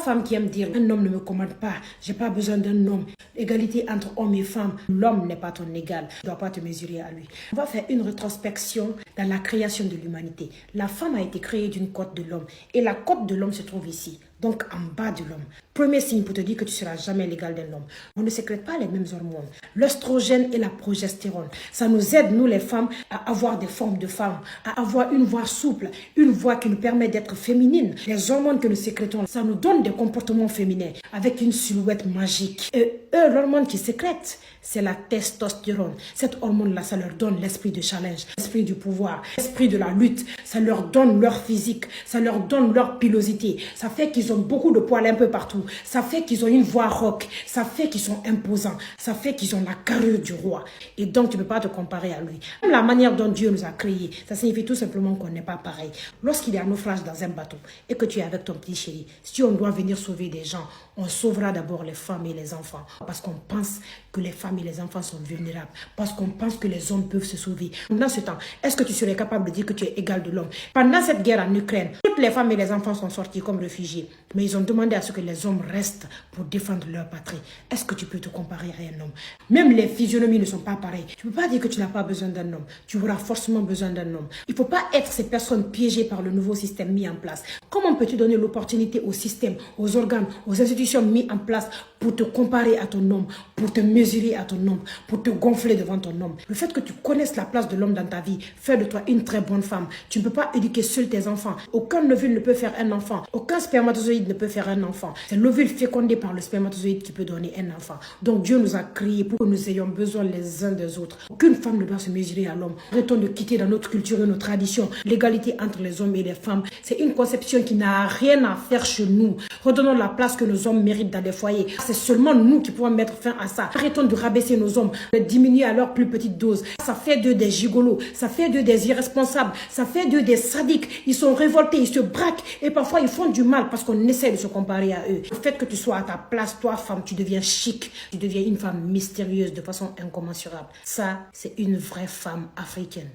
Femme qui aime dire un homme ne me commande pas, j'ai pas besoin d'un homme. Égalité entre hommes et femmes. L'homme n'est pas ton égal, tu ne dois pas te mesurer à lui. On va faire une rétrospection dans la création de l'humanité. La femme a été créée d'une côte de l'homme et la côte de l'homme se trouve ici, donc en bas de l'homme. Premier signe pour te dire que tu ne seras jamais l'égal d'un homme. On ne sécrète pas les mêmes hormones. L'œstrogène et la progestérone. Ça nous aide, nous les femmes, à avoir des formes de femmes, à avoir une voix souple, une voix qui nous permet d'être féminine. Les hormones que nous sécrétons, ça nous donne des comportements féminins avec une silhouette magique. Et eux, l'hormone qui sécrètent, c'est la testostérone. Cette hormone-là, ça leur donne l'esprit de challenge, l'esprit du pouvoir, l'esprit de la lutte. Ça leur donne leur physique, ça leur donne leur pilosité. Ça fait qu'ils ont beaucoup de poils un peu partout. Ça fait qu'ils ont une voix rauque. Ça fait qu'ils sont imposants. Ça fait qu'ils ont la carrure du roi. Et donc, tu ne peux pas te comparer à lui. Même la manière dont Dieu nous a créés, ça signifie tout simplement qu'on n'est pas pareil. Lorsqu'il y a un naufrage dans un bateau et que tu es avec ton petit chéri, si on doit venir sauver des gens, on sauvera d'abord les femmes et les enfants. Parce qu'on pense que les femmes et les enfants sont vulnérables. Parce qu'on pense que les hommes peuvent se sauver. Dans ce temps, est-ce que tu serais capable de dire que tu es égal de l'homme? Pendant cette guerre en Ukraine, toutes les femmes et les enfants sont sortis comme réfugiés. Mais ils ont demandé à ce que les hommes restent pour défendre leur patrie. Est-ce que tu peux te comparer à un homme? Même les physionomies ne sont pas pareilles. Tu ne peux pas dire que tu n'as pas besoin d'un homme. Tu auras forcément besoin d'un homme. Il ne faut pas être ces personnes piégées par le nouveau système mis en place. Comment peux-tu donner l'opportunité au système, aux organes, aux institutions mis en place pour te comparer à ton homme, pour te mesurer à ton homme, pour te gonfler devant ton homme? Le fait que tu connaisses la place de l'homme dans ta vie fait de toi une très bonne femme. Tu ne peux pas éduquer seul tes enfants. Aucun ovule ne peut faire un enfant. Aucun spermatozoïde ne peut faire un enfant. C'est l'ovule fécondé par le spermatozoïde qui peut donner un enfant. Donc Dieu nous a créés pour que nous ayons besoin les uns des autres. Aucune femme ne doit se mesurer à l'homme. Arrêtons de quitter dans notre culture et nos traditions l'égalité entre les hommes et les femmes. C'est une conception qui n'a rien à faire chez nous. Redonnons la place que nos hommes méritent dans les foyers. C'est seulement nous qui pouvons mettre fin à ça. Arrêtons de rabaisser nos hommes, de diminuer à leur plus petite dose. Ça fait d'eux des gigolos, ça fait d'eux des irresponsables, ça fait d'eux des sadiques. Ils sont révoltés, ils se braquent et parfois ils font du mal parce qu'on essaie de se comparer à eux. Le fait que tu sois à ta place, toi femme, tu deviens chic, tu deviens une femme mystérieuse de façon incommensurable. Ça, c'est une vraie femme africaine.